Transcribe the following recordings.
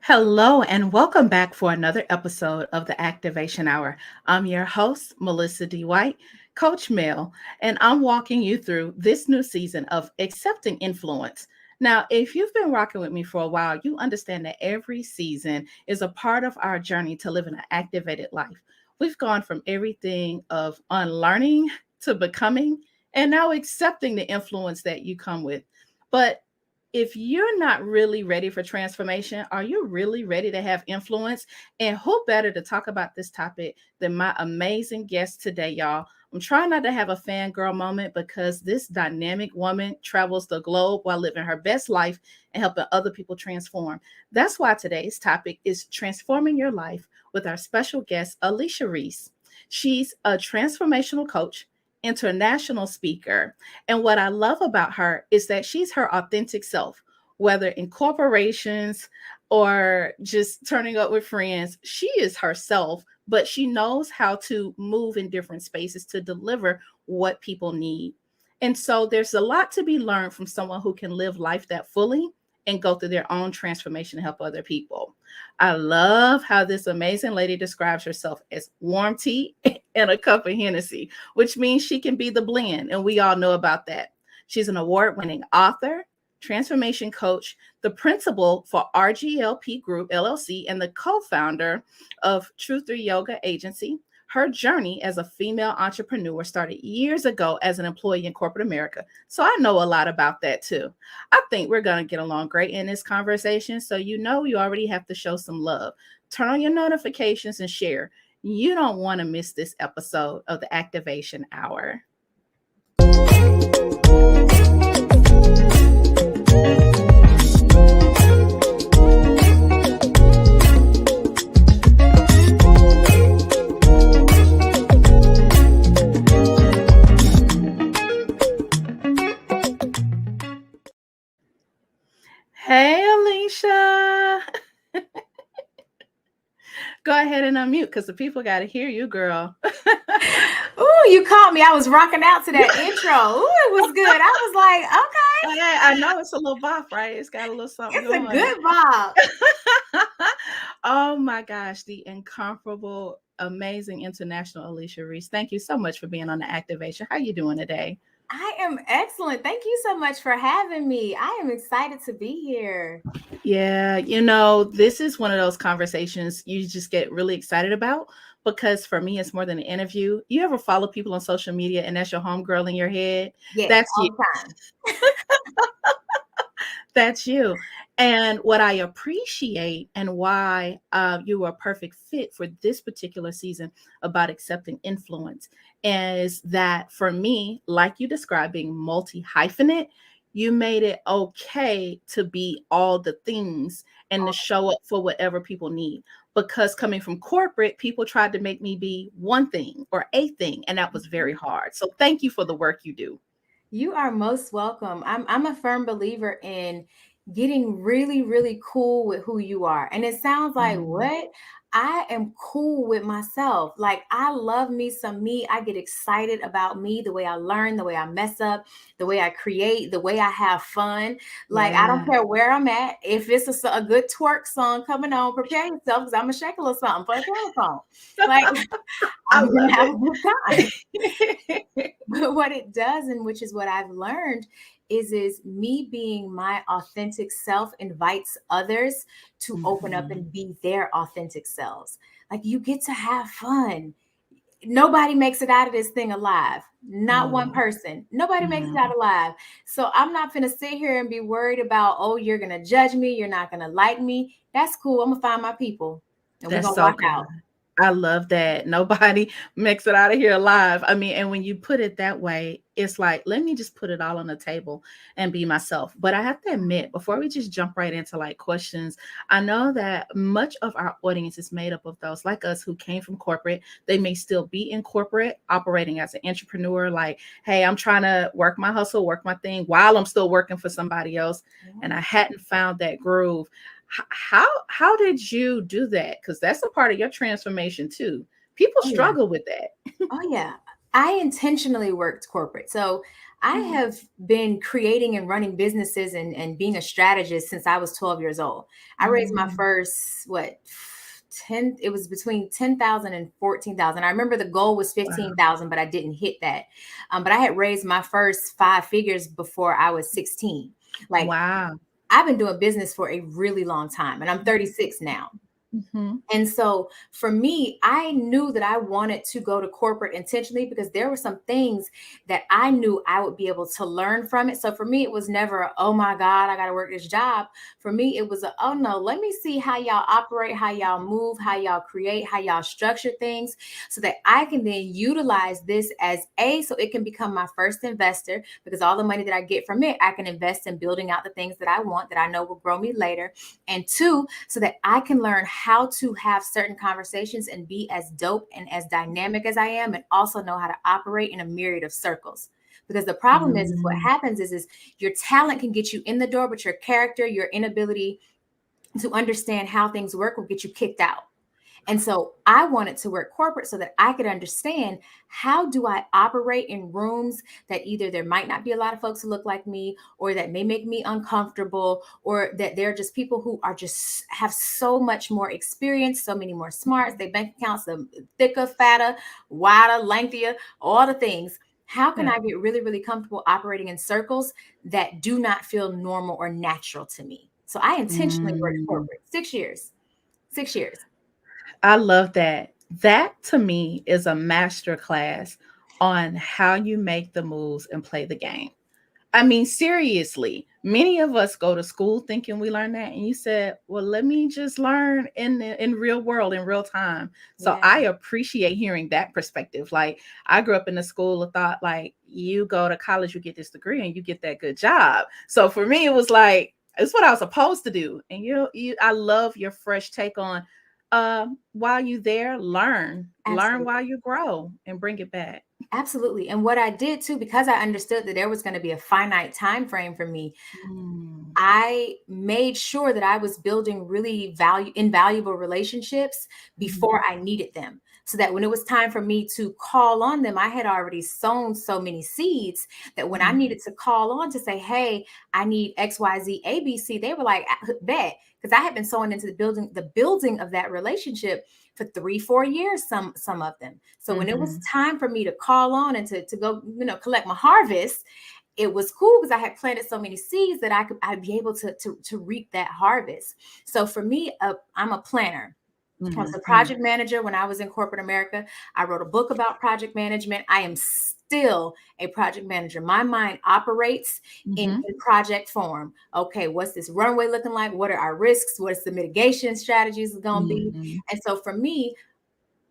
Hello, and welcome back for another episode of the Activation Hour. I'm your host, Melissa D. White, Coach Mel, and I'm walking you through this new season of Accepting Influence. Now, if you've been rocking with me for a while, you understand that every season is a part of our journey to living an activated life. We've gone from everything of unlearning to becoming, and now accepting the influence that you come with. But if you're not really ready for transformation, are you really ready to have influence? And who better to talk about this topic than my amazing guest today, y'all? I'm trying not to have a fangirl moment because this dynamic woman travels the globe while living her best life and helping other people transform. That's why today's topic is transforming your life with our special guest, Alechia Reese. She's a transformational coach, international speaker, and what I love about her is that she's her authentic self, whether in corporations or just turning up with friends. She is herself, but she knows how to move in different spaces to deliver what people need. And so there's a lot to be learned from someone who can live life that fully and go through their own transformation to help other people. I love how this amazing lady describes herself as warm tea and a cup of Hennessy, which means she can be the blend. And we all know about that. She's an award winning author, transformation coach, the principal for RGLP Group LLC, and the co founder of Truth Through Yoga Agency. Her journey as a female entrepreneur started years ago as an employee in corporate America. So I know a lot about that too. I think we're going to get along great in this conversation. So you already have to show some love. Turn on your notifications and share. You don't want to miss this episode of the Activation Hour. Hey, Alechia. Go ahead and unmute because the people got to hear you, girl. Ooh, you caught me. I was rocking out to that intro. Ooh, it was good. I was like, okay. Yeah, I know it's a little bop, right? It's got a little something It's going. a good vibe. Oh my gosh, the incomparable, amazing international Alechia Reese. Thank you so much for being on the activation. How you doing today? I am excellent. Thank you so much for having me. I am excited to be here. Yeah, this is one of those conversations you just get really excited about because for me, it's more than an interview. You ever follow people on social media and that's your homegirl in your head? Yes, That's you. all the time. That's you. And what I appreciate and why you are a perfect fit for this particular season about accepting influence is that for me, like you described, being multi hyphenate, you made it okay to be all the things and to show up for whatever people need. Because coming from corporate, people tried to make me be one thing or a thing, and that was very hard. So thank you for the work you do. You are most welcome. I'm a firm believer in getting really, really cool with who you are. And it sounds like Mm. what? I am cool with myself. Like I love me some me. I get excited about me, the way I learn, the way I mess up, the way I create, the way I have fun. Like I don't Yeah. care where I'm at. If it's a good twerk song coming on, prepare yourself because I'm a shake a little something for a camera song. Like I I'm gonna love have a good time. it. But what it does, and which is what I've learned, is me being my authentic self invites others to open up Mhm. and be their authentic selves. Like you get to have fun. Nobody makes it out of this thing alive. Not one Mm, person. Nobody makes it mhm. out alive. So I'm not gonna sit here and be worried about, oh, you're gonna judge me, you're not gonna like me. That's cool. I'm gonna find my people and we're That's gonna so rock good. out. I love that. Nobody makes it out of here alive. I mean, and when you put it that way, it's like, let me just put it all on the table and be myself. But I have to admit, before we just jump right into like questions, I know that much of our audience is made up of those like us who came from corporate. They may still be in corporate, operating as an entrepreneur, like, hey, I'm trying to work my hustle, work my thing while I'm still working for somebody else. And I hadn't found that groove. How did you do that? Because that's a part of your transformation too. People Oh yeah. struggle with that. Oh yeah. I intentionally worked corporate. So I have been creating and running businesses and being a strategist since I was 12 years old. I raised my Mm. first, 10, it was between 10,000 and 14,000. I remember the goal was Wow. 15,000, but I didn't hit that. But I had raised my first five figures before I was 16. Like, Wow. I've been doing business for a really long time, and I'm 36 now. Mm-hmm. And so for me, I knew that I wanted to go to corporate intentionally because there were some things that I knew I would be able to learn from it. So for me, it was never, oh my God, I got to work this job. For me, it was oh no, let me see how y'all operate, how y'all move, how y'all create, how y'all structure things so that I can then utilize this as so it can become my first investor because all the money that I get from it, I can invest in building out the things that I want that I know will grow me later. And two, so that I can learn how to have certain conversations and be as dope and as dynamic as I am, and also know how to operate in a myriad of circles. Because the problem is what Mm. happens is your talent can get you in the door, but your character, your inability to understand how things work will get you kicked out. And so I wanted to work corporate so that I could understand how do I operate in rooms that either there might not be a lot of folks who look like me, or that may make me uncomfortable, or that they're just people who are just have so much more experience, so many more smarts, their bank accounts are thicker, fatter, wider, lengthier, all the things. How can Yeah. I get really, really comfortable operating in circles that do not feel normal or natural to me? So I intentionally worked Mm. corporate 6 years, 6 years. I love that. That to me is a master class on how you make the moves and play the game. I mean, seriously, many of us go to school thinking we learn that, and you said, "Well, let me just learn in real world in real time." So Yeah. I appreciate hearing that perspective. Like I grew up in a school of thought, like you go to college, you get this degree, and you get that good job. So for me, it was like it's what I was supposed to do. And I love your fresh take on. While you there, learn while Absolutely. you grow, and bring it back. Absolutely. And what I did too, because I understood that there was going to be a finite time frame for me, Mm, I made sure that I was building really invaluable relationships mhm, before I needed them. So that when it was time for me to call on them, I had already sown so many seeds that when I mhm, needed to call on to say, hey, I need XYZ ABC, they were like, bet. Because I had been sowing into the building of that relationship for 3, 4 years, some of them. So when it was mhm. time for me to call on and to go, collect my harvest, it was cool because I had planted so many seeds that I'd be able to reap that harvest. So for me, I'm a planner. I was a Mhm, project manager when I was in corporate America. I wrote a book about project management. I am still a project manager. My mind operates mhm, in project form. Okay, what's this runway looking like? What are our risks? What's the mitigation strategies going to be? mhm, And so for me,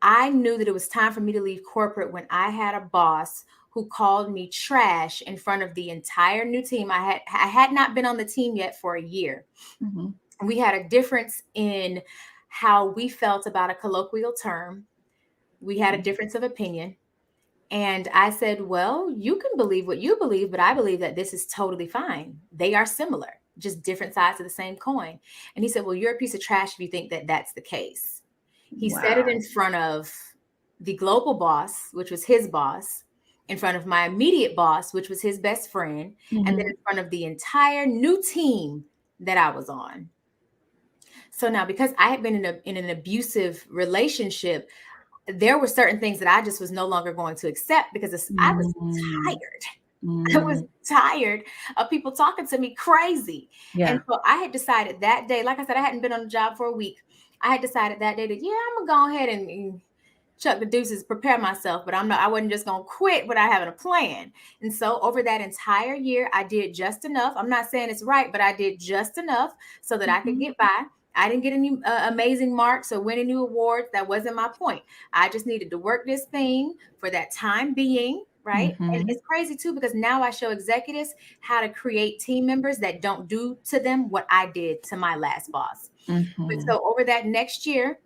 I knew that it was time for me to leave corporate when I had a boss who called me trash in front of the entire new team. I had not been on the team yet for a year. mhm, We had a difference in how we felt about a colloquial term. We had a mhm, difference of opinion. And I said, well, you can believe what you believe, but I believe that this is totally fine. They are similar, just different sides of the same coin. And he said, well, you're a piece of trash if you think that that's the case. He said it wow. in front of the global boss, which was his boss, in front of my immediate boss, which was his best friend, and then Mhm, in front of the entire new team that I was on. So now, because I had been in an abusive relationship, there were certain things that I just was no longer going to accept because I was mm, tired. I was mm, tired of people talking to me crazy. And yeah, so I had decided that day, like I said, I hadn't been on the job for a week. I had decided that day that, yeah, I'm going to go ahead and chuck the deuces, prepare myself, but I wasn't just going to quit without having a plan. And so over that entire year, I did just enough. I'm not saying it's right, but I did just enough so that I could mhm, get by. I didn't get any amazing marks or win any awards. That wasn't my point. I just needed to work this thing for that time being, right? And mhm, it's crazy too, because now I show executives how to create team members that don't do to them what I did to my last boss. But mhm, so over that next year,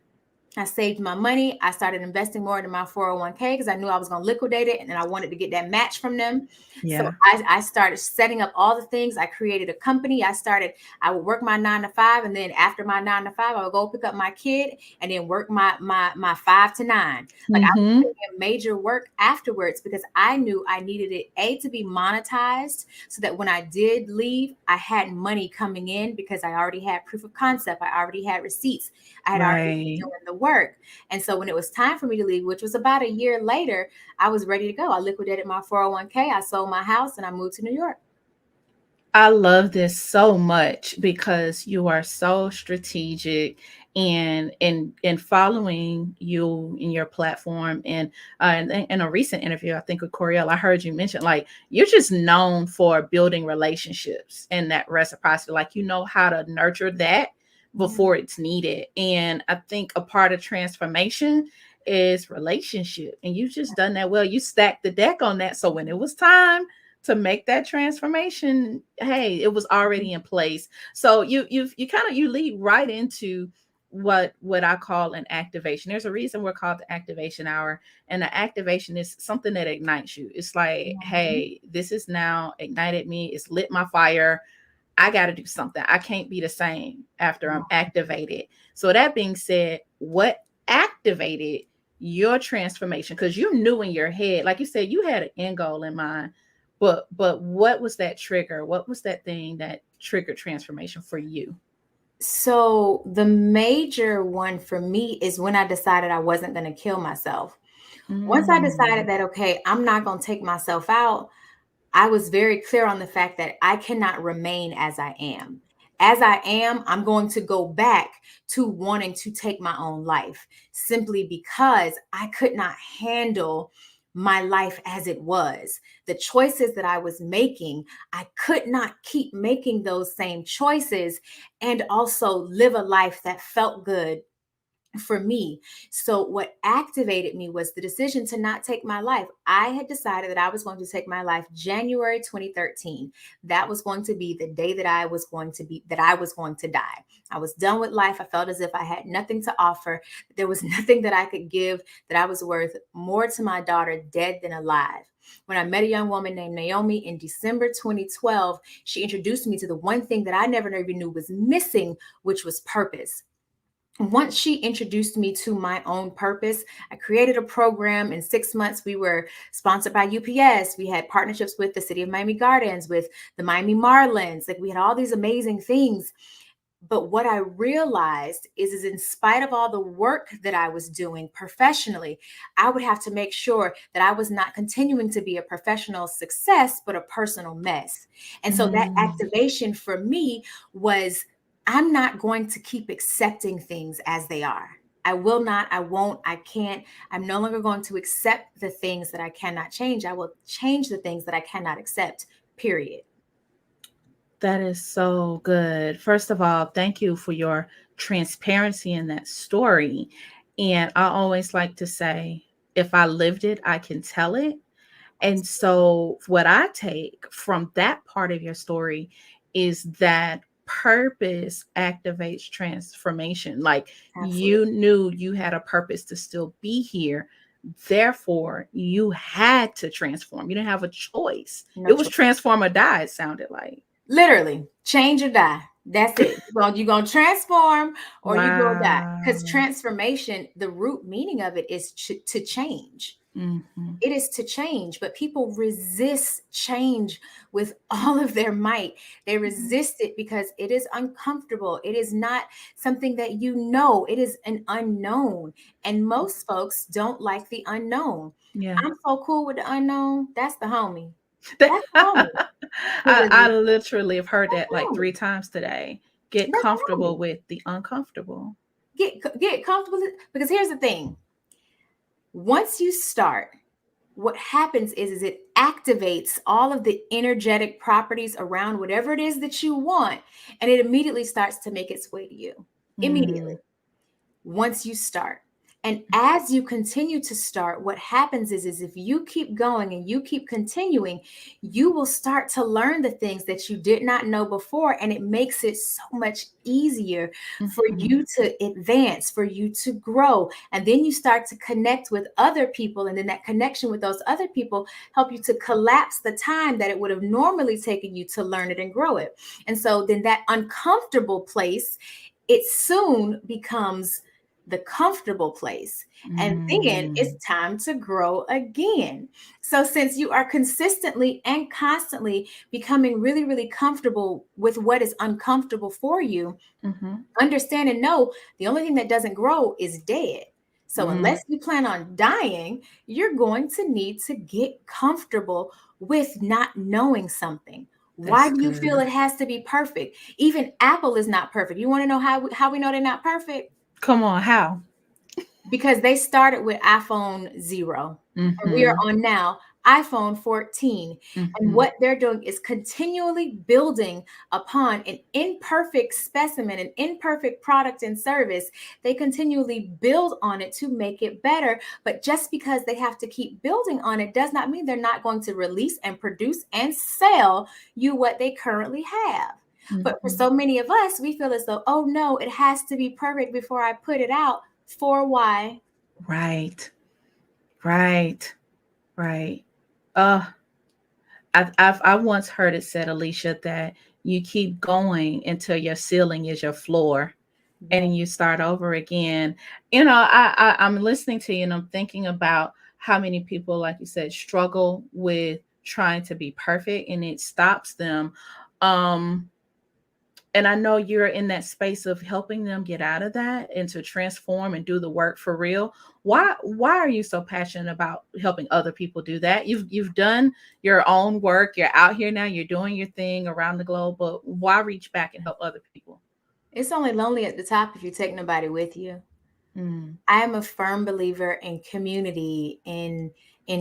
I saved my money. I started investing more into my 401k because I knew I was going to liquidate it and then I wanted to get that match from them. So Yeah. I started setting up all the things. I created a company. I would work my 9 to 5. And then after my 9 to 5, I would go pick up my kid and then work my 5 to 9. Like I was Mm-hmm. putting in major work afterwards because I knew I needed it, to be monetized so that when I did leave, I had money coming in because I already had proof of concept. I already had receipts. I had already been Right. doing the work. And so when it was time for me to leave, which was about a year later, I was ready to go. I liquidated my 401k. I sold my house and I moved to New York. I love this so much because you are so strategic and in following you in your platform. And in a recent interview, I think with Coriel, I heard you mention like you're just known for building relationships and that reciprocity. Like you know how to nurture that Yeah. before it's needed. And I think a part of transformation is relationship. And you've just done that well. You stacked the deck on that. So when it was time to make that transformation, hey, it was already in place. So you kind of you lead right into what I call an activation. There's a reason we're called the activation hour, and the activation is something that ignites you. It's like, Mhm. hey, this is now ignited me. It's lit my fire. I got to do something. I can't be the same after I'm activated. So that being said, what activated your transformation? Because you knew in your head, like you said, you had an end goal in mind, but what was that trigger? What was that thing that triggered transformation for you? So the major one for me is when I decided I wasn't going to kill myself. Once I decided Mm, that, okay, I'm not going to take myself out, I was very clear on the fact that I cannot remain as I am. As I am, I'm going to go back to wanting to take my own life simply because I could not handle my life as it was. The choices that I was making, I could not keep making those same choices and also live a life that felt good for me. So what activated me was the decision to not take my life. I had decided that I was going to take my life January 2013. That was going to be the day that I was going to die. I was done with life. I felt as if I had nothing to offer. There was nothing that I could give, that I was worth more to my daughter dead than alive. When I met a young woman named Naomi in December 2012, she introduced me to the one thing that I never even knew was missing, which was purpose. Once she introduced me to my own purpose, I created a program. In 6 months, we were sponsored by UPS. We had partnerships with the city of Miami Gardens, with the Miami Marlins. Like we had all these amazing things. But what I realized is in spite of all the work that I was doing professionally, I would have to make sure that I was not continuing to be a professional success, but a personal mess. And so that mm. activation for me was, I'm not going to keep accepting things as they are. I will not, I won't, I can't. I'm no longer going to accept the things that I cannot change. I will change the things that I cannot accept, period. That is so good. First of all, thank you for your transparency in that story. And I always like to say, if I lived it, I can tell it. And so, what I take from that part of your story is that purpose activates transformation. Like Absolutely. you knew you had a purpose to still be here. Therefore, you had to transform. You didn't have a choice. No It was choice. transform or die, it sounded like. Literally, change or die. That's it. You're gonna transform or you go die. Because Wow. transformation, the root meaning of it is to change. Mhm. It is to change, but people resist change with all of their might. They resist it because it is uncomfortable. It is not something that you know, it is an unknown. And most folks don't like the unknown. Yeah. I'm so cool with the unknown. That's the homie. That's the homie. I, Because I literally have heard that's that the like homie. 3 times today. Get That's the comfortable homie. with the uncomfortable. Get comfortable, because here's the thing. Once you start, what happens is it activates all of the energetic properties around whatever it is that you want, and it immediately starts to make its way to you. Immediately, Mm, once you start. And as you continue to start, what happens is if you keep going and you keep continuing, you will start to learn the things that you did not know before. And it makes it so much easier for Mhm. you to advance, for you to grow. And then you start to connect with other people. And then that connection with those other people help you to collapse the time that it would have normally taken you to learn it and grow it. And so then that uncomfortable place, it soon becomes the comfortable place. And then Mm. it's time to grow again. So, since you are consistently and constantly becoming really, really comfortable with what is uncomfortable for you, Mhm. understand and know the only thing that doesn't grow is dead. So, Mm. unless you plan on dying, you're going to need to get comfortable with not knowing something. Why That's do you feel good. it has to be perfect? Even Apple is not perfect. You want to know how we know they're not perfect? Come on, how? Because they started with iPhone 0 and we are Mhm. on now iPhone 14. And Mhm. what they're doing is continually building upon an imperfect specimen, an imperfect product and service. They continually build on it to make it better. But just because they have to keep building on it does not mean they're not going to release and produce and sell you what they currently have. But for Mhm. so many of us, we feel as though, oh no, it has to be perfect before I put it out. For why? Right. Right. Right. Uh, I once heard it said, Alicia, that you keep going until your ceiling is your floor, and Yeah. then you start over again. I'm listening to you and I'm thinking about how many people, like you said, struggle with trying to be perfect, and it stops them. Um, and I know you're in that space of helping them get out of that and to transform and do the work for real. Why are you so passionate about helping other people do that? You've done your own work. You're out here now. You're doing your thing around the globe. But why reach back and help other people? It's only lonely at the top if you take nobody with you. Mm, I am a firm believer in community, in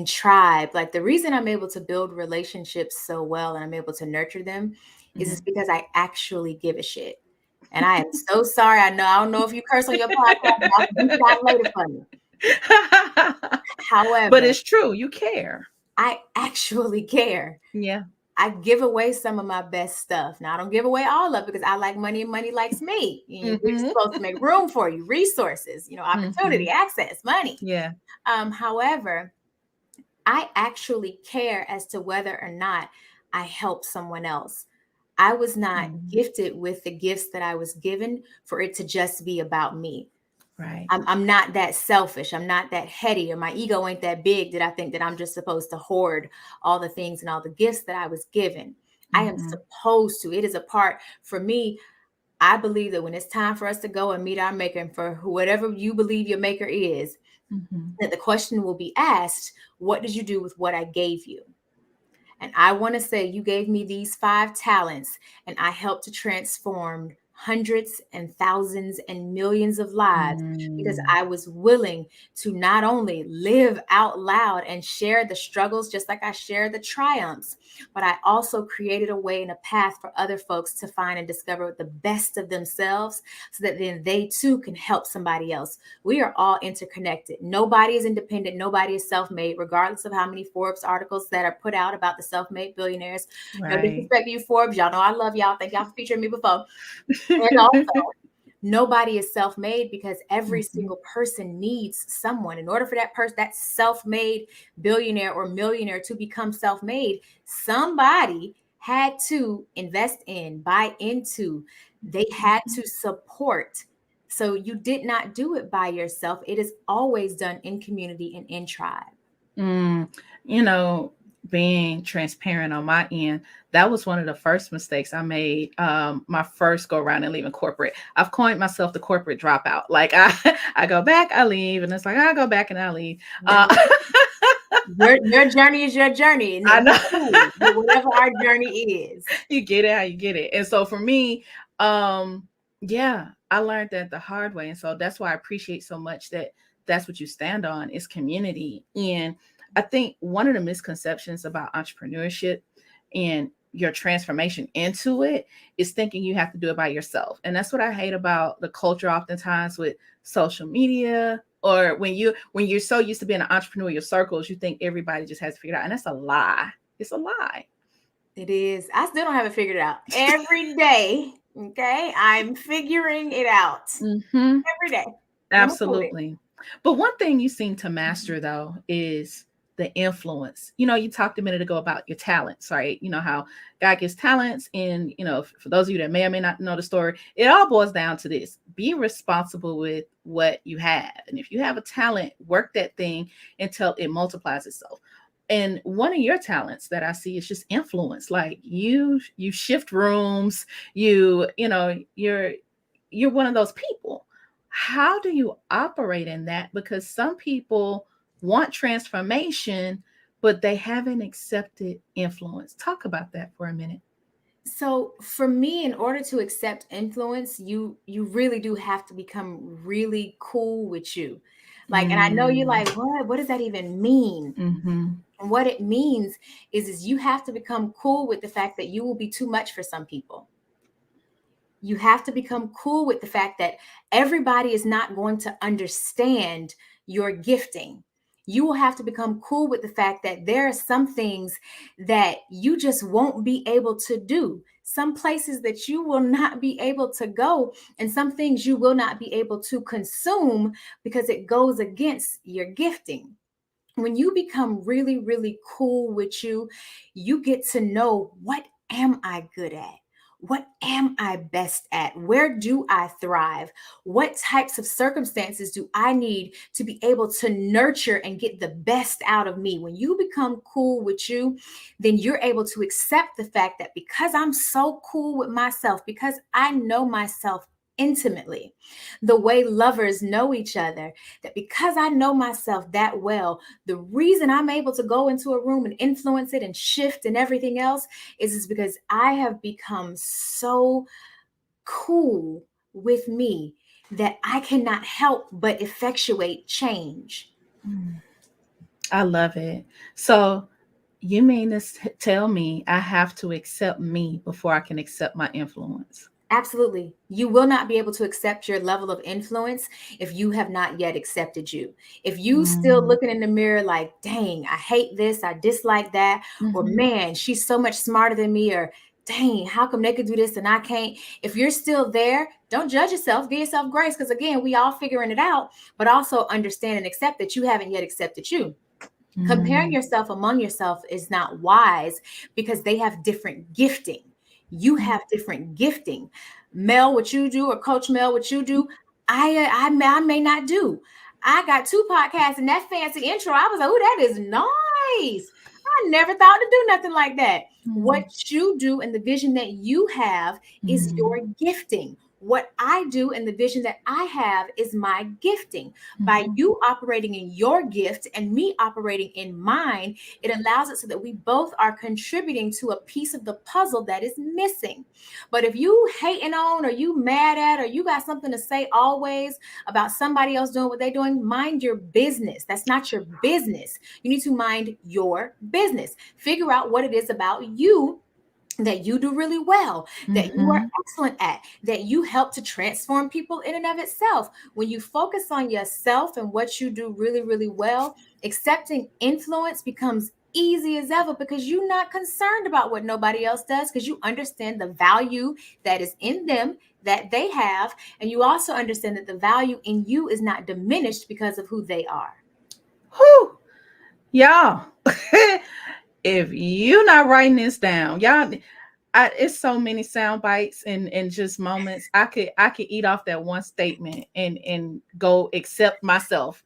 tribe. Like the reason I'm able to build relationships so well and I'm able to nurture them is mhm. it's because I actually give a shit. And I am so sorry. I don't know if you curse on your podcast, but I'll beat it out later for you. But However, it's true. You care. I actually care. Yeah. I give away some of my best stuff. Now I don't give away all of it because I like money and money likes me. We're Hmm. supposed to make room for you, resources, Hmm. opportunity, access, money. Yeah. However, I actually care as to whether or not I help someone else. I was not Mhm. gifted with the gifts that I was given for it to just be about me. Right. I'm not that selfish. I'm not that heady, or my ego ain't that big that I think that I'm just supposed to hoard all the things and all the gifts that I was given. I am Hmm. supposed to. It is a part for me. I believe that when it's time for us to go and meet our maker, and for whatever you believe your maker is, Hmm. that the question will be asked, what did you do with what I gave you? And I want to say, you gave me these 5 talents, and I helped to transform hundreds and thousands and millions of lives because Mm. I was willing to not only live out loud and share the struggles just like I share the triumphs, but I also created a way and a path for other folks to find and discover the best of themselves so that then they too can help somebody else. We are all interconnected. Nobody is independent. Nobody is self-made, regardless of how many Forbes articles that are put out about the self-made billionaires. No Right. disrespect to you, Forbes. Y'all know I love y'all. Thank y'all for featuring me before. And also, nobody is self-made because every Mhm. single person needs someone. In order for that person, that self-made billionaire or millionaire to become self-made, somebody had to invest in, buy into, they had to support. So you did not do it by yourself. It is always done in community and in tribe. Mm, you know, being transparent on my end, that was one of the first mistakes I made. My first go around and leaving corporate. I've coined myself the corporate dropout. Like I go back, I leave, and it's like I go back and I leave. Now, your journey is your journey, I and know. we cool with whatever our journey is. You get it how you get it. And so for me, yeah, I learned that the hard way. And so that's why I appreciate so much that that's what you stand on is community. And I think one of the misconceptions about entrepreneurship and your transformation into it is thinking you have to do it by yourself. And that's what I hate about the culture oftentimes with social media Or when you're so used to being in entrepreneurial circles, you think everybody just has to figure it out. And that's a lie. It's a lie. It is. I still don't have it figured out. Every day, okay, I'm figuring it out Mm-hmm. every day. I'm gonna do it. Absolutely. But one thing you seem to master though is the influence. You talked a minute ago about your talents, right? You know how God gives talents, and for those of you that may or may not know the story, it all boils down to this: be responsible with what you have. And if you have a talent, work that thing until it multiplies itself. And one of your talents that I see is just influence. Like you shift rooms, you're one of those people. How do you operate in that? Because some people want transformation, but they haven't accepted influence. Talk about that for a minute. So for me, in order to accept influence, you really do have to become really cool with you. Like, and I know you're Mm, like, what does that even mean? mm-hmm, And what it means is you have to become cool with the fact that you will be too much for some people. You have to become cool with the fact that everybody is not going to understand your gifting. You will have to become cool with the fact that there are some things that you just won't be able to do, some places that you will not be able to go, and some things you will not be able to consume because it goes against your gifting. When you become really, really cool with you, you get to know, what am I good at? What am I best at? Where do I thrive? What types of circumstances do I need to be able to nurture and get the best out of me? When you become cool with you, then you're able to accept the fact that because I'm so cool with myself, because I know myself intimately, the way lovers know each other, that because I know myself that well, the reason I'm able to go into a room and influence it and shift and everything else is because I have become so cool with me that I cannot help but effectuate change. mm. I love it. So you mean to tell me I have to accept me before I can accept my influence? Absolutely. You will not be able to accept your level of influence if you have not yet accepted you. If you still Mm, looking in the mirror like, dang, I hate this, I dislike that, or mm-hmm, man, she's so much smarter than me, or dang, how come they could do this and I can't? If you're still there, don't judge yourself, give yourself grace, because again, we all figuring it out, but also understand and accept that you haven't yet accepted you. Comparing mm, yourself among yourself is not wise because they have different gifting. You mm, have different gifting. Mel, what you do, or Coach Mel, what you do, I may not do. I got two podcasts and that fancy intro. I was like, oh, that is nice. I never thought to do nothing like that. What mm, you do and the vision that you have is mm, your gifting. What I do and the vision that I have is my gifting. By mhm, you operating in your gift and me operating in mine, it allows it so that we both are contributing to a piece of the puzzle that is missing. But if you hating on, or you mad at, or you got something to say always about somebody else doing what they're doing, mind your business. That's not your business. You need to mind your business. Figure out what it is about you that you do really well, that you are mhm, excellent at, that you help to transform people in and of itself. When you focus on yourself and what you do really, really well, accepting influence becomes easy as ever because you're not concerned about what nobody else does because you understand the value that is in them, that they have, and you also understand that the value in you is not diminished because of who they are. whew, y'all. If you not writing this down, y'all, it's so many sound bites and just moments. I could eat off that one statement and go accept myself.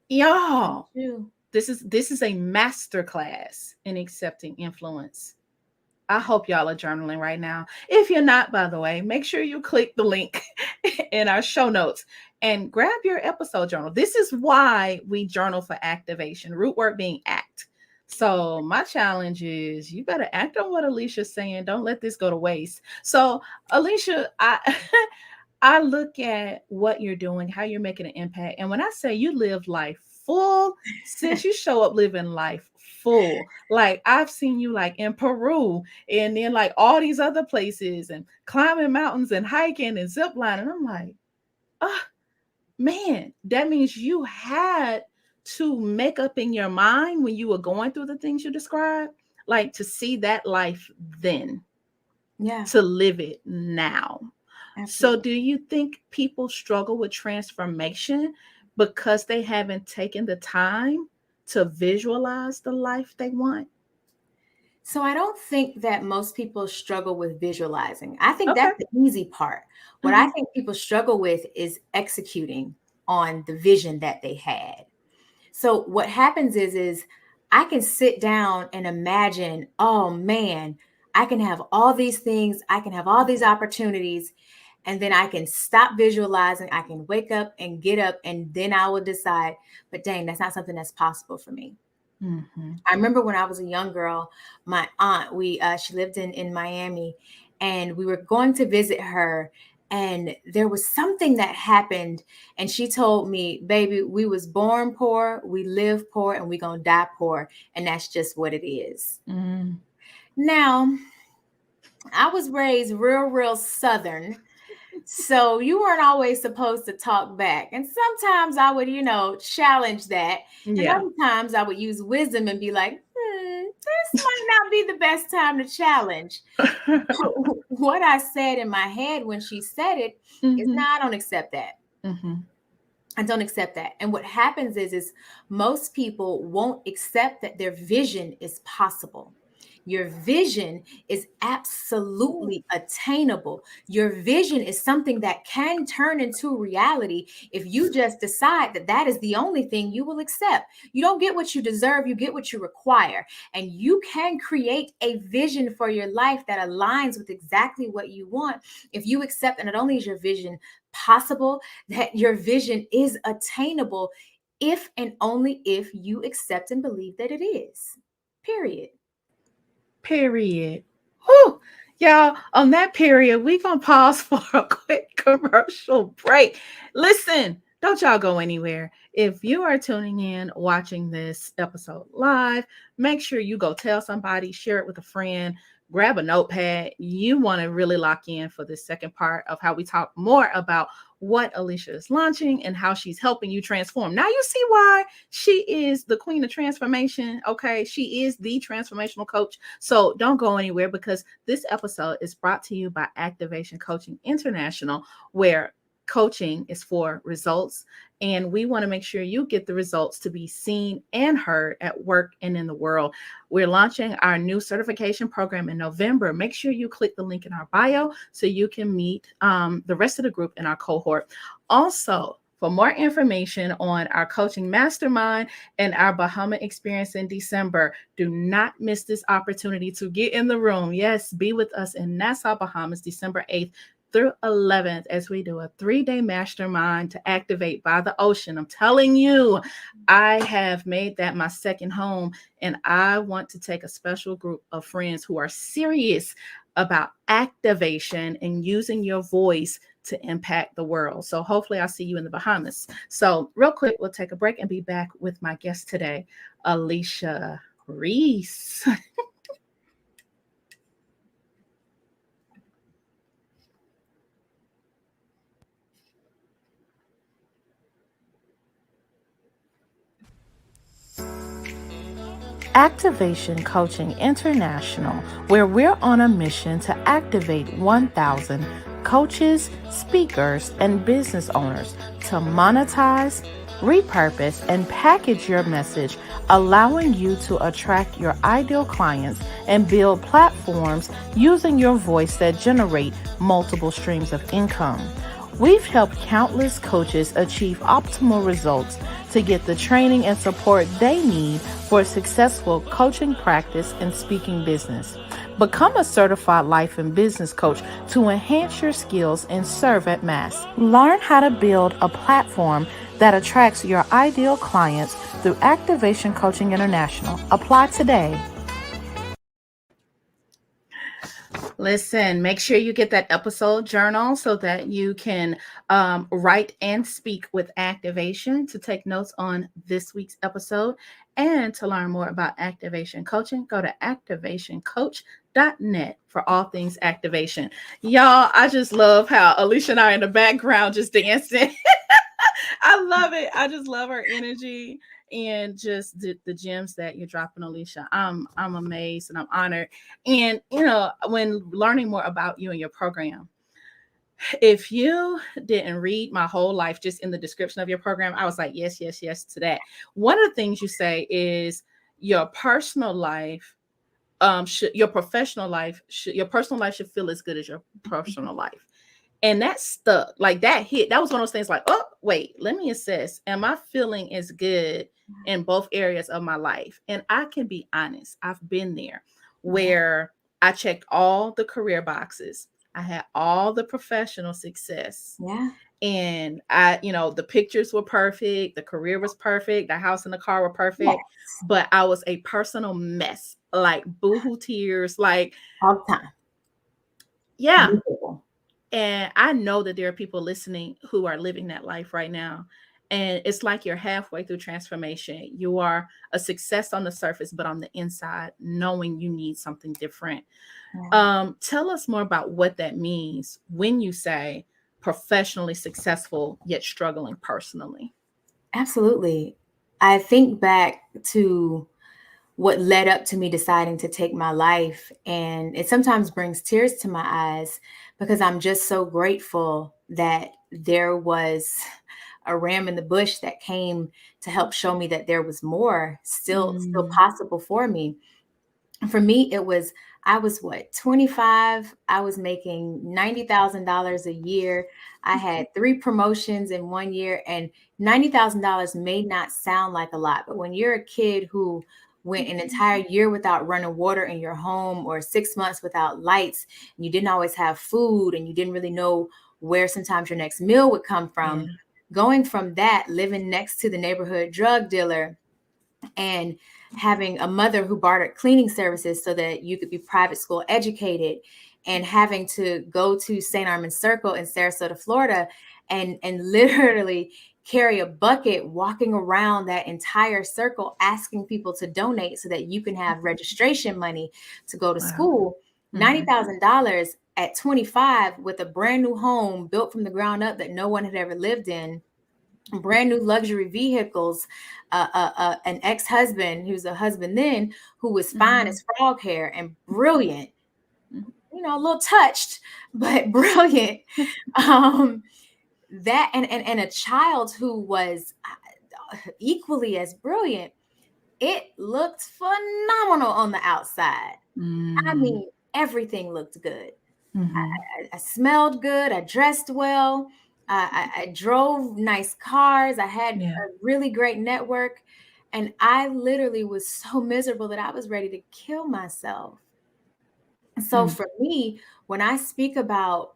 Y'all, True. this is a master class in accepting influence. I hope y'all are journaling right now. If you're not, by the way, make sure you click the link in our show notes and grab your episode journal. This is why we journal for activation, root word being act. So my challenge is you better act on what Alicia's saying. Don't let this go to waste. So Alicia, I I look at what you're doing, how you're making an impact. And when I say you live life full, since you show up living life full, like I've seen you like in Peru and then like all these other places and climbing mountains and hiking and zip lining. I'm like, oh man, that means you had to make up in your mind when you were going through the things you described, like to see that life then, Yeah, to live it now. So, absolutely. do you think people struggle with transformation because they haven't taken the time to visualize the life they want? So I don't think that most people struggle with visualizing. I think Okay. that's the easy part. What I Hmm. think people struggle with is executing on the vision that they had. So what happens is I can sit down and imagine, oh man, I can have all these things, I can have all these opportunities, and then I can stop visualizing, I can wake up and get up, and then I will decide, but dang, that's not something that's possible for me. Hmm. I remember when I was a young girl, my aunt, we she lived in Miami, and we were going to visit her, and there was something that happened, and she told me, baby, we was born poor, we live poor, and we gonna die poor, and that's just what it is. Mm. Now, I was raised real southern, so you weren't always supposed to talk back. And sometimes I would, challenge that. And Yeah. other times I would use wisdom and be like, this might not be the best time to challenge. What I said in my head when she said it is, Hmm. no, I don't accept that. Hmm. I don't accept that. And what happens is most people won't accept that their vision is possible. Your vision is absolutely attainable. Your vision is something that can turn into reality if you just decide that that is the only thing you will accept. You don't get what you deserve, you get what you require. And you can create a vision for your life that aligns with exactly what you want if you accept that not only is your vision possible, that your vision is attainable if and only if you accept and believe that it is. Period. Period. Whew. Y'all, on that period, we gonna pause for a quick commercial break. Listen, don't y'all go anywhere. If you are tuning in, watching this episode live, make sure you go tell somebody, share it with a friend, grab a notepad. You want to really lock in for this second part of how we talk more about what Alechia is launching and how she's helping you transform. Now you see why she is the queen of transformation. Okay. She is the transformational coach. So don't go anywhere, because this episode is brought to you by Activation Coaching International, where coaching is for results. And we want to make sure you get the results to be seen and heard at work and in the world. We're launching our new certification program in November. Make sure you click the link in our bio so you can meet the rest of the group in our cohort. Also, for more information on our coaching mastermind and our Bahama experience in December, do not miss this opportunity to get in the room. Yes, be with us in Nassau, Bahamas, December 8th through 11th, as we do a 3-day mastermind to activate by the ocean. I'm telling you, I have made that my second home, and I want to take a special group of friends who are serious about activation and using your voice to impact the world. So hopefully I'll see you in the Bahamas. So real quick, we'll take a break and be back with my guest today, Alechia Reese. Activation Coaching International, where we're on a mission to activate 1,000 coaches, speakers, and business owners to monetize, repurpose, and package your message, allowing you to attract your ideal clients and build platforms using your voice that generate multiple streams of income. We've helped countless coaches achieve optimal results to get the training and support they need for a successful coaching practice and speaking business. Become a certified life and business coach to enhance your skills and serve at mass. Learn how to build a platform that attracts your ideal clients through Activation Coaching International. Apply today. Listen, make sure you get that episode journal so that you can write and speak with activation, to take notes on this week's episode. And to learn more about activation coaching, go to activationcoach.net for all things activation. Y'all, I just love how Alechia and I are in the background just dancing. I love it. I just love her energy and just the gems that you're dropping, Alicia. I'm amazed and I'm honored. And when learning more about you and your program, if you didn't read my whole life just in the description of your program, I was like, yes, yes, yes to that. One of the things you say is your personal life should your professional life should your personal life should feel as good as your professional life. And that stuck, like that hit. That was one of those things like, oh, wait, let me assess. Am I feeling as good in both areas of my life? And I can be honest, I've been there Yeah. where I checked all the career boxes. I had all the professional success. Yeah. And the pictures were perfect, the career was perfect, the house and the car were perfect, Yes. but I was a personal mess, like boohoo tears, like, All the time. yeah. Beautiful. And I know that there are people listening who are living that life right now. And it's like you're halfway through transformation. You are a success on the surface, but on the inside, knowing you need something different. Yeah. Tell us more about what that means when you say professionally successful, yet struggling personally. Absolutely. I think back to what led up to me deciding to take my life, and it sometimes brings tears to my eyes because I'm just so grateful that there was a ram in the bush that came to help show me that there was more still Mm, possible for me. For me, I was what, 25. I was making $90,000 a year. I had 3 promotions in 1 year, and $90,000 may not sound like a lot, but when you're a kid who went an entire year without running water in your home, or 6 months without lights, and you didn't always have food, and you didn't really know where sometimes your next meal would come yeah. from, going from that, living next to the neighborhood drug dealer, and having a mother who bartered cleaning services so that you could be private school educated, and having to go to St. Armand Circle in Sarasota, Florida, and literally carry a bucket walking around that entire circle asking people to donate so that you can have registration money to go to Wow. school. Hmm. $90,000 at 25 with a brand new home built from the ground up that no one had ever lived in, brand new luxury vehicles, an ex-husband who's a husband then, who was fine Hmm. as frog hair and brilliant, a little touched, but brilliant. Um, that and a child who was equally as brilliant. It looked phenomenal on the outside. I Mm, mean, everything looked good. hmm. I smelled good. I dressed well. I drove nice cars. I had Yeah. a really great network. And I literally was so miserable that I was ready to kill myself. So Mm, for me, when I speak about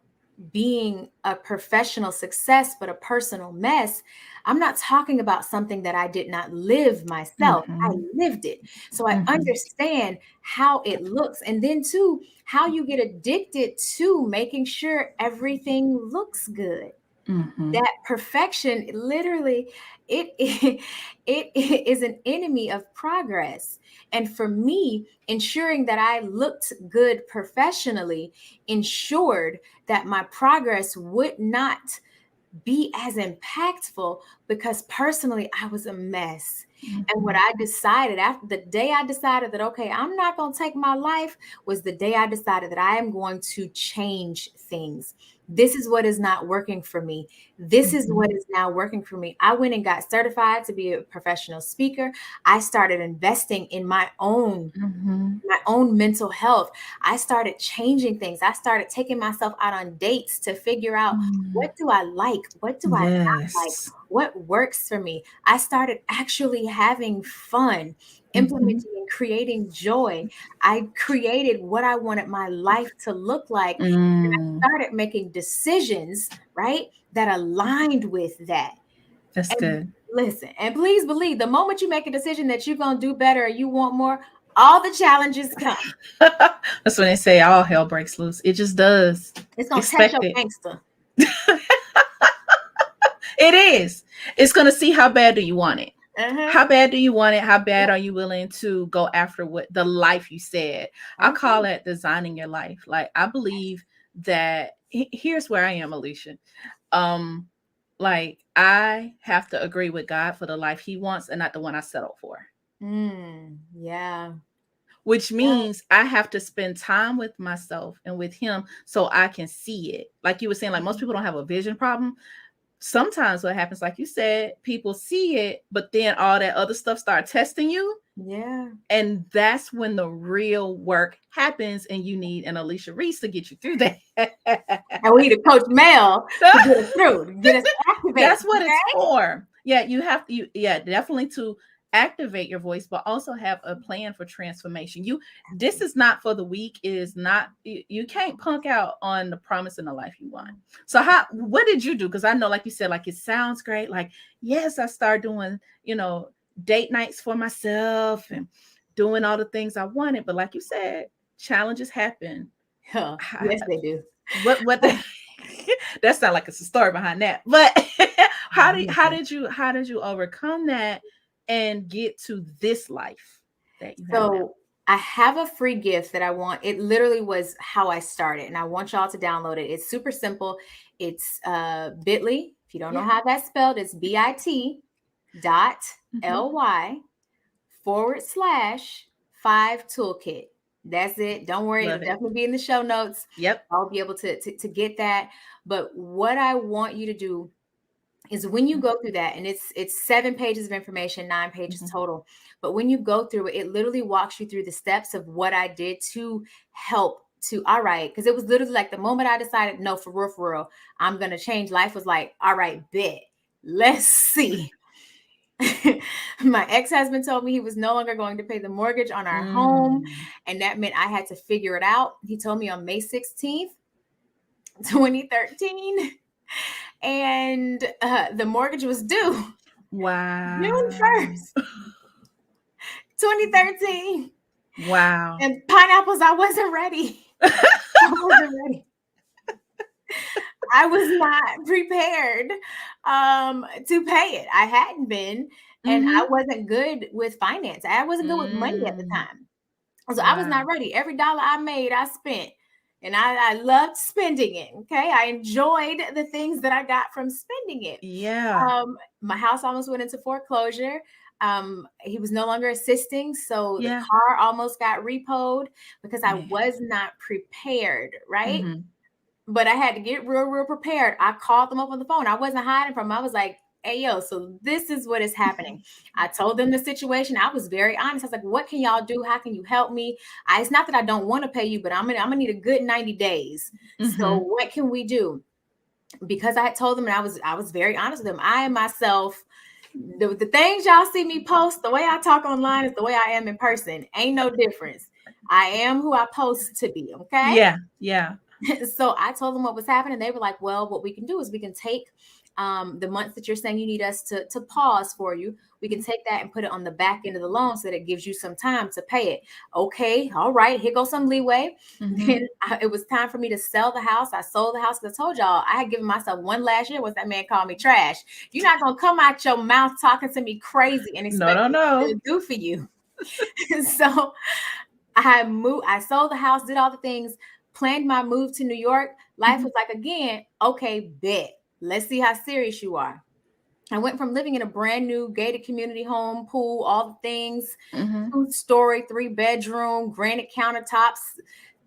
being a professional success, but a personal mess, I'm not talking about something that I did not live myself. I hmm. lived it. So I Hmm. understand how it looks. And then, too, how you get addicted to making sure everything looks good. Hmm. That perfection, literally, it, it is an enemy of progress. And for me, ensuring that I looked good professionally ensured that my progress would not be as impactful, because personally I was a mess. And what Hmm. I decided, after the day I decided that, okay, I'm not going to take my life, was the day I decided that I am going to change things. This is what is not working for me. This is Hmm. what is now working for me. I went and got certified to be a professional speaker. I started investing in Hmm. my own mental health. I started changing things. I started taking myself out on dates to figure out, Mm. what do I like? What do I not like? Yes. What works for me? I started actually having fun, Hmm. implementing and creating joy. I created what I wanted my life to look like. And Mm. I started making decisions, right, that aligned with that. That's And good. listen, and please believe, the moment you make a decision that you're going to do better or you want more, all the challenges come. That's when they say all hell breaks loose. It just does. It's gonna test Expect your it. gangster. It is. It's going to see how bad do you want it. Uh-huh. How bad do you want it? How bad Yep. are you willing to go after what the life you said? I call Okay. it designing your life. Like I believe that here's where I am, Alicia. Um, Like, I have to agree with God for the life he wants and not the one I settled for. Yeah. Which Yeah. means I have to spend time with myself and with him so I can see it. Like you were saying, like most people don't have a vision problem. Sometimes what happens, like you said, people see it, but then all that other stuff start testing you. Yeah. And that's when the real work happens, and you need an Alechia Reese to get you through that. And we need a Coach Mel to get us through, to get us activated. That's what it's Okay. for. Yeah, you have to, yeah, definitely to activate your voice, but also have a plan for transformation. This is not for the weak. It is not, you can't punk out on the promise in the life you want. So what did you do? Because I know, like you said, like it sounds great. Like, yes, I started doing, date nights for myself and doing all the things I wanted. But like you said, challenges happen. Huh. Yes, they do. What the that sounds like it's a story behind that. But how did you overcome that and get to this life that you have now? So I have a free gift that I want. It literally was how I started, and I want y'all to download it. It's super simple. It's bit.ly. If you don't know Yeah. how that's spelled, it's bit.ly /5 toolkit. That's it. Don't worry, Love it'll it. definitely be in the show notes. Yep. I'll be able to get that. But what I want you to do is when you go through that, and it's 7 pages of information, 9 pages Mhm. total. But when you go through it, it literally walks you through the steps of what I did to help to, all right, because it was literally like the moment I decided, no, for real, I'm gonna change. Life was like, all right, bet. Let's see. My ex-husband told me he was no longer going to pay the mortgage on our home, Mm. and that meant I had to figure it out. He told me on May 16th, 2013, and the mortgage was due June Wow. 1st, 2013. Wow. And pineapples, I wasn't ready. I wasn't ready. I was not prepared to pay it. I hadn't been, and I Mm-hmm. wasn't good with finance. I wasn't good with money at the Mm. time. So I was not Wow. ready. Every dollar I made, I spent. And I loved spending it. Okay. I enjoyed the things that I got from spending it. Yeah. My house almost went into foreclosure. He was no longer assisting. So the Yeah. car almost got repoed because I Man. was not prepared. Right. Mm-hmm. But I had to get real prepared. I called them up on the phone. I wasn't hiding from them. I was like, hey, yo, so this is what is happening. I told them the situation. I was very honest. I was like, what can y'all do? How can you help me? It's not that I don't want to pay you, but I'm gonna need a good 90 days. So Mm-hmm. what can we do? Because I had told them, and I was very honest with them. I myself, the things y'all see me post, the way I talk online is the way I am in person. Ain't no difference. I am who I post to be. Okay. Yeah. Yeah. So I told them what was happening. They were like, well, what we can do is we can take the months that you're saying you need us to pause for you. We can take that and put it on the back end of the loan so that it gives you some time to pay it. Okay, all right, here goes some leeway. Mm-hmm. Then it was time for me to sell the house. I sold the house because I told y'all I had given myself one last year once that man called me trash. You're not going to come out your mouth talking to me crazy and No, expect no, me no. to do for you. So I sold the house, did all the things, planned my move to New York. Life Mm-hmm. was like, again, okay, bet. Let's see how serious you are. I went from living in a brand new gated community home, pool, all the things, Mm-hmm. 2-story, 3-bedroom, granite countertops,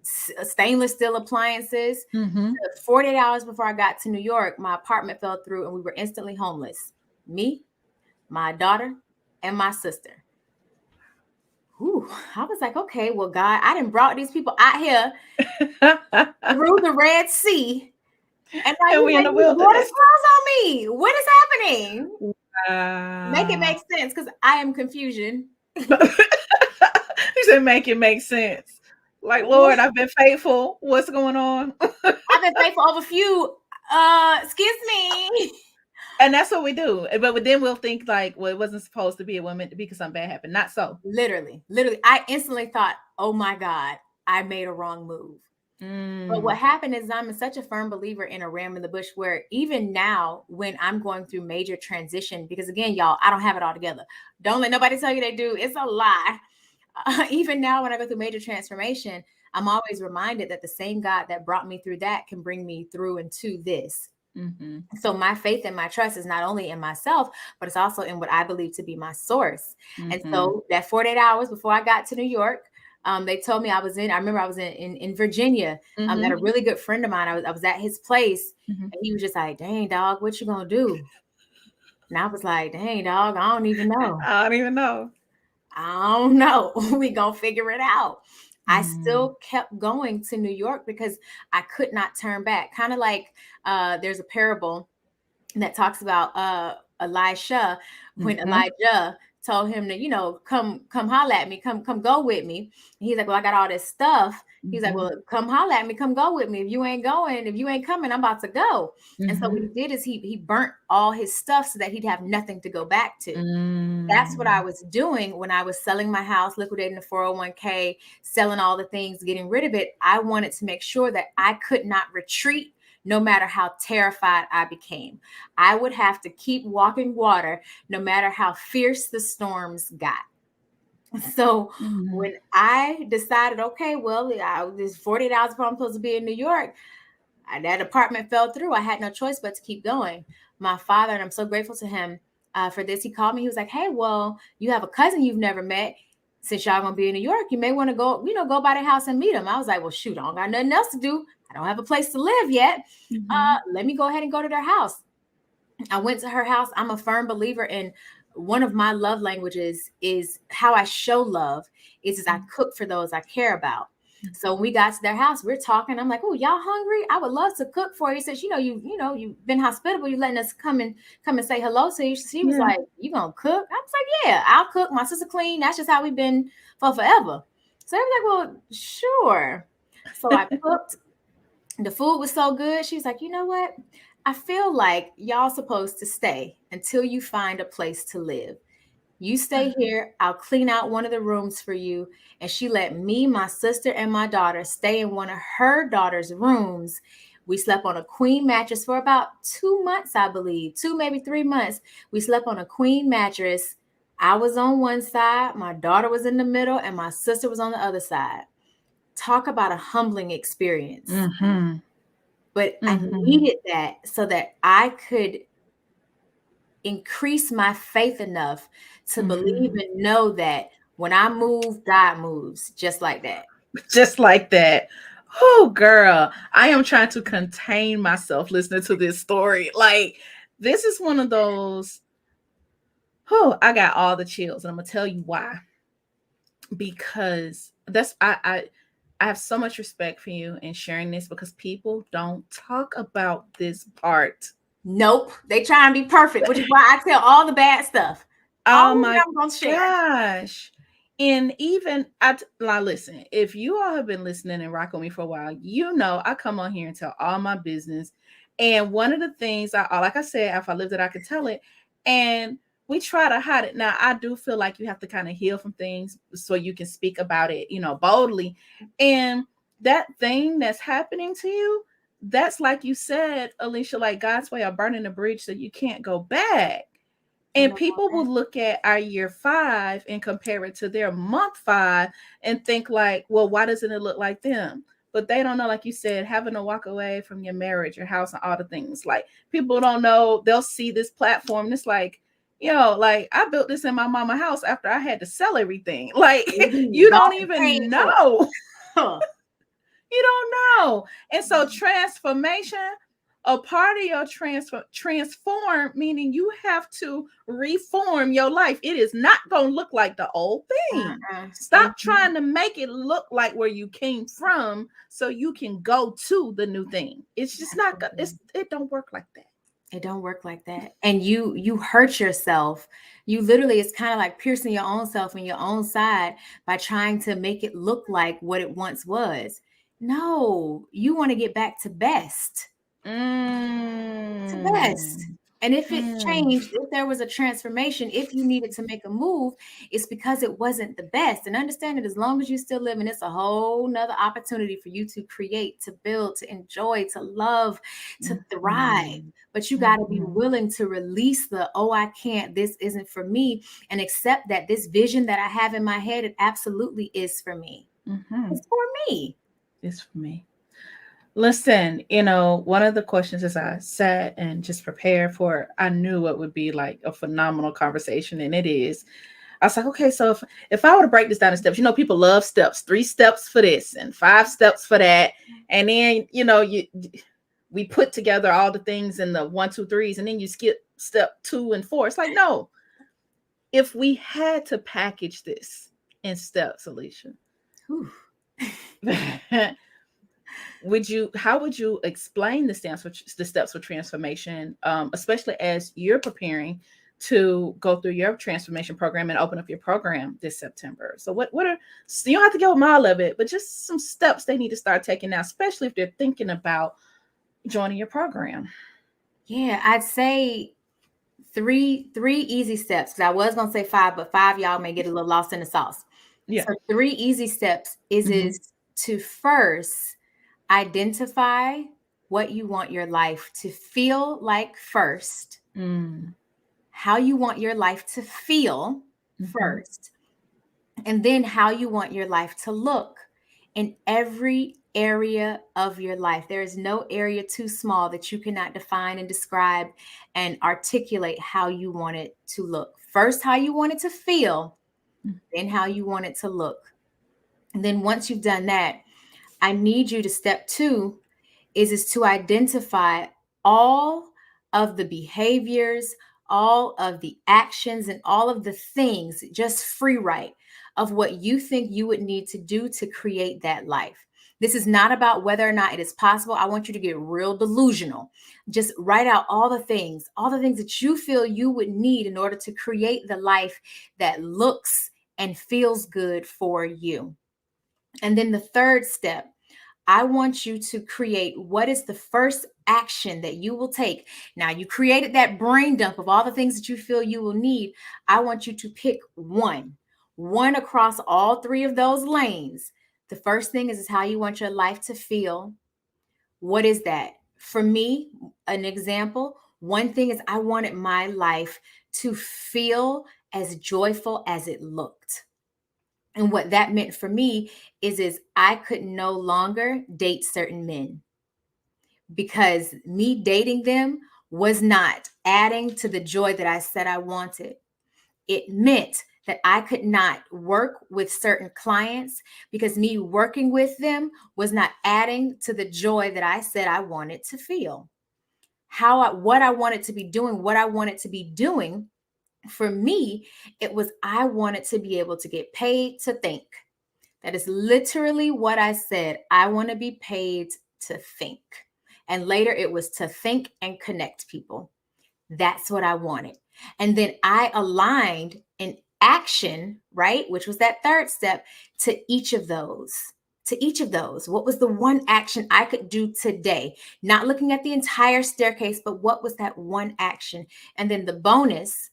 stainless steel appliances. Mm-hmm. 48 hours before I got to New York, my apartment fell through and we were instantly homeless. Me, my daughter, and my sister. Ooh, I was like, okay, well, God, I done brought these people out here through the Red Sea, and now And you we in make the me water wilderness. flows on me. What is happening? Make it Wow. make sense, because I am confusion. He said, make it make sense. Like, What? Lord, I've been faithful. What's going on? I've been faithful over few. Excuse me. And that's what we do. But then we'll think like, well, it wasn't supposed to be. It wasn't meant to be because something bad happened. Not so. Literally, I instantly thought, oh my God, I made a wrong move. But what Mm. happened is I'm such a firm believer in a ram in the bush where even now, when I'm going through major transition, because again, y'all, I don't have it all together. Don't let nobody tell you they do. It's a lie. Even now, when I go through major transformation, I'm always reminded that the same God that brought me through that can bring me through into this. Mm-hmm. So my faith and my trust is not only in myself, but it's also in what I believe to be my source. And Mm-hmm. so that 48 hours before I got to New York, they told me I remember I was in Virginia, at Mm-hmm. a really good friend of mine. I was at his place, Mm-hmm. and he was just like, dang, dog, what you gonna do? And I was like, dang, dog, I don't even know. I don't even know. I don't know. We gonna figure it out. I Mm-hmm. still kept going to New York because I could not turn back. Kind of like there's a parable that talks about Elisha, when Mm-hmm. Elijah told him to, come holler at me, come go with me. And he's like, well, I got all this stuff. He's like, Mm-hmm. well, come holler at me, come go with me. If you ain't going, if you ain't coming, I'm about to go. And so Mm-hmm. what he did is he burnt all his stuff so that he'd have nothing to go back to. That's what I Mm-hmm. was doing when I was selling my house, liquidating the 401k, selling all the things, getting rid of it. I wanted to make sure that I could not retreat no matter how terrified I became. I would have to keep walking water no matter how fierce the storms got. So Mm-hmm. when I decided, okay, well, this 48 hours before I'm supposed to be in New York, that apartment fell through. I had no choice but to keep going. My father, and I'm so grateful to him for this, he called me. He was like, hey, well, you have a cousin you've never met. Since y'all gonna be in New York, you may want to go, go by their house and meet them. I was like, well, shoot, I don't got nothing else to do. I don't have a place to live yet. Mm-hmm. Let me go ahead and go to their house. I went to her house. I'm a firm believer in one of my love languages is how I show love is I cook for those I care about. So when we got to their house, we're talking. I'm like, "Oh, y'all hungry? I would love to cook for you." He says, you've been hospitable. You letting us come and say hello to you." She was Yeah. like, "You gonna cook?" I was like, "Yeah, I'll cook. My sister clean. That's just how we've been for forever." So I was like, "Well, sure." So I cooked. The food was so good. She was like, "You know what? I feel like y'all supposed to stay until you find a place to live. You stay here. I'll clean out one of the rooms for you." And she let me, my sister, and my daughter stay in one of her daughter's rooms. We slept on a queen mattress for about 2 months, I believe, 2, maybe 3 months. We slept on a queen mattress. I was on one side, my daughter was in the middle, and my sister was on the other side. Talk about a humbling experience. Mm-hmm. But I Mm-hmm. needed that so that I could increase my faith enough to believe Mm-hmm. and know that when I move, God moves just like that. Just like that. Oh, girl, I am trying to contain myself listening to this story. Like, this is one of those. Oh, I got all the chills, and I'm gonna tell you why. Because I have so much respect for you and sharing this because people don't talk about this part. Nope. They try and be perfect, which is why I tell all the bad stuff. All Oh of it my I'm going to share. gosh. And even now listen, if you all have been listening and rocking with me for a while, you know I come on here and tell all my business. And one of the things like I said, if I lived it, I could tell it. And we try to hide it. Now I do feel like you have to kind of heal from things so you can speak about it, boldly. And that thing that's happening to you, that's like you said, Alicia, like God's way of burning the bridge so you can't go back. Ain't And no people going will back. look at our year 5 and compare it to their month 5 and think like, well, why doesn't it look like them? But they don't know, like you said, having to walk away from your marriage, your house, and all the things. Like people don't know, they'll see this platform. And it's like, like I built this in my mama house after I had to sell everything. Like You you bought don't and paid even for know. it. Huh. You don't know. And so transformation, a part of your transform, meaning you have to reform your life. It is not going to look like the old thing. Uh-uh. Stop trying to make it look like where you came from so you can go to the new thing. It's just not good. It don't work like that. It don't work like that. And you hurt yourself. You literally, it's kind of like piercing your own self in your own side by trying to make it look like what it once was. No, you want to get back to best. To best. Mm. And if it Mm. changed, if there was a transformation, if you needed to make a move, it's because it wasn't the best. And understand that as long as you still living, it's a whole nother opportunity for you to create, to build, to enjoy, to love, to thrive. Mhm. But you got to be Mhm. willing to release oh, I can't, this isn't for me, and accept that this vision that I have in my head, it absolutely is for me. Mhm. It's for me. It's for me. Listen, one of the questions as I sat and just prepared for, I knew it would be like a phenomenal conversation, and it is. I was like, okay, so if I were to break this down in steps, people love steps, 3 steps for this and 5 steps for that, and then we put together all the things in the 1, 2, 3s, and then you skip step 2 and 4. It's like, no, if we had to package this in steps, Alechia, Whew. how would you explain the steps for transformation, especially as you're preparing to go through your transformation program and open up your program this September? So what are, so you don't have to go with all of it, but just some steps they need to start taking now, especially if they're thinking about joining your program. Yeah, I'd say three easy steps, because I was gonna say five, but five y'all may get a little lost in the sauce. Yeah. So 3 easy steps is Mm-hmm. to first identify what you want your life to feel like first, Mm-hmm. how you want your life to feel Mm-hmm. first, and then how you want your life to look in every area of your life. There is no area too small that you cannot define and describe and articulate how you want it to look. First, how you want it to feel, then how you want it to look. And then once you've done that, I need you to step two is to identify all of the behaviors, all of the actions, and all of the things, just free write of what you think you would need to do to create that life. This is not about whether or not it is possible. I want you to get real delusional. Just write out all the things that you feel you would need in order to create the life that looks and feels good for you. And then the third step, I want you to create what is the first action that you will take. Now, you created that brain dump of all the things that you feel you will need. I want you to pick one across all three of those lanes. The first thing is how you want your life to feel. What is that? For me, an example, one thing is I wanted my life to feel as joyful as it looked. And what that meant for me is I could no longer date certain men because me dating them was not adding to the joy that I said I wanted. It meant that I could not work with certain clients because me working with them was not adding to the joy that I said I wanted to feel. What I wanted to be doing, what I wanted to be doing for me, it was I wanted to be able to get paid to think. That is literally what I said. I want to be paid to think. And later it was to think and connect people. That's what I wanted. And then I aligned an action, right? Which was that third step to each of those. To each of those. What was the one action I could do today? Not looking at the entire staircase, but what was that one action? And then the bonus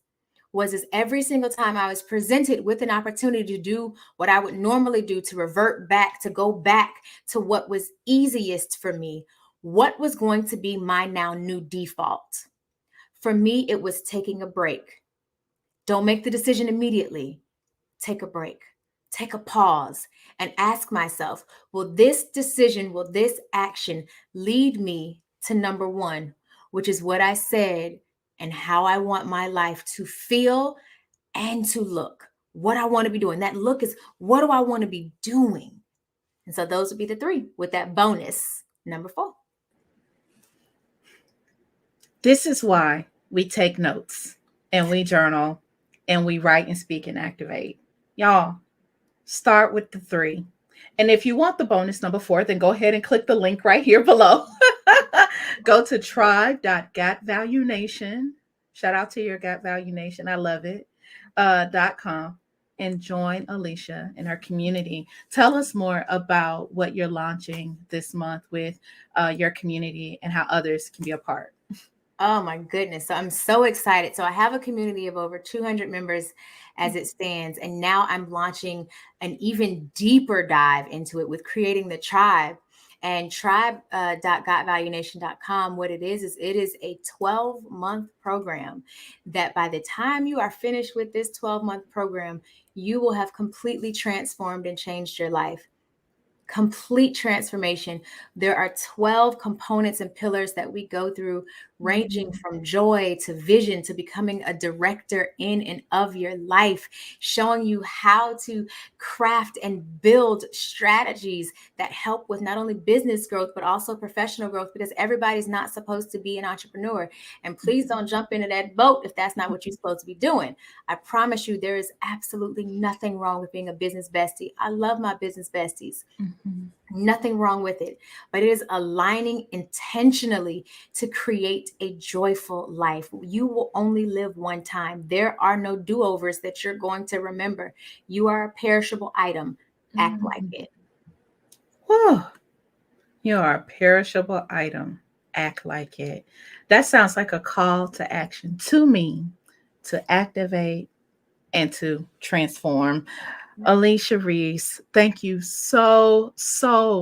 was every single time I was presented with an opportunity to do what I would normally do, to revert back, to go back to what was easiest for me, what was going to be my now new default? For me, it was taking a break. Don't make the decision immediately. Take a break. Take a pause and ask myself, will this decision, will this action lead me to number one, which is what I said and how I want my life to feel and to look, what I want to be doing. That look is, what do I want to be doing? And so those would be the three with that bonus, number four. This is why we take notes and we journal and we write and speak and activate. Y'all, start with the 3. And if you want the bonus number 4, then go ahead and click the link right here below. Go to tribe.gotvaluenation. Shout out to your Got Value Nation. I love it. .com and join Alechia and her community. Tell us more about what you're launching this month with your community and how others can be a part. Oh my goodness. So I'm so excited. So I have a community of over 200 members as it stands. And now I'm launching an even deeper dive into it with creating the tribe. And tribe.gotvaluenation.com, what it is it is a 12-month program that by the time you are finished with this 12-month program, you will have completely transformed and changed your life. complete transformation. There are 12 components and pillars that we go through, ranging from joy to vision to becoming a director in and of your life, showing you how to craft and build strategies that help with not only business growth, but also professional growth, because everybody's not supposed to be an entrepreneur. And please don't jump into that boat if that's not what you're supposed to be doing. I promise you, there is absolutely nothing wrong with being a business bestie. I love my business besties. Mhm. Nothing wrong with it, but it is aligning intentionally to create a joyful life. You will only live one time. There are no do-overs that you're going to remember. You are a perishable item. Act like Mhm. it. Whew. You are a perishable item. Act like it. That sounds like a call to action to me to activate and to transform. Alechia Reese, thank you so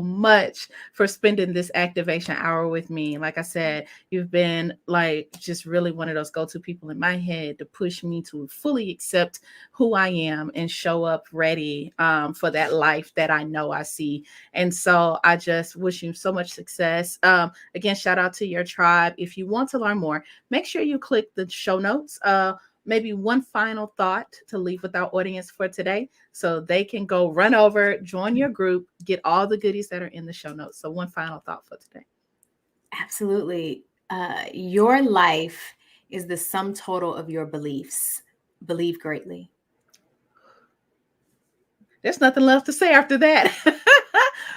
much for spending this activation hour with me. Like I said, you've been like just really one of those go to people in my head to push me to fully accept who I am and show up ready for that life that I know I see. And so I just wish you so much success. Again, shout out to your tribe. If you want to learn more, make sure you click the show notes. Maybe one final thought to leave with our audience for today so they can go run over, join your group, get all the goodies that are in the show notes. So, one final thought for today. Absolutely. Your life is the sum total of your beliefs. Believe greatly. There's nothing left to say after that.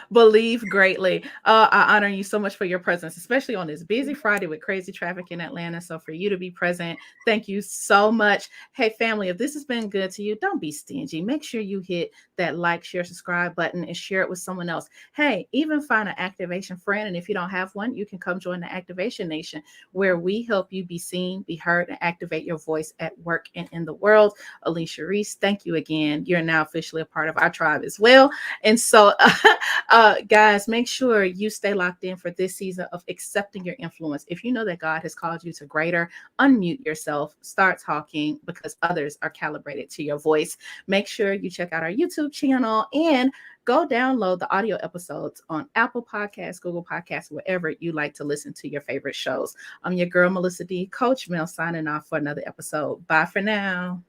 Believe greatly. I honor you so much for your presence, especially on this busy Friday with crazy traffic in Atlanta. So for you to be present, thank you so much. Hey, family, if this has been good to you, don't be stingy. Make sure you hit that like, share, subscribe button and share it with someone else. Hey, even find an activation friend. And if you don't have one, you can come join the Activation Nation, where we help you be seen, be heard, and activate your voice at work and in the world. Alechia Reese, thank you again. You're now officially a part of our tribe as well. And so, guys, make sure you stay locked in for this season of accepting your influence. If you know that God has called you to greater, unmute yourself, start talking because others are calibrated to your voice. Make sure you check out our YouTube channel and go download the audio episodes on Apple Podcasts, Google Podcasts, wherever you like to listen to your favorite shows. I'm your girl, Melissa D. Coach Mel, signing off for another episode. Bye for now.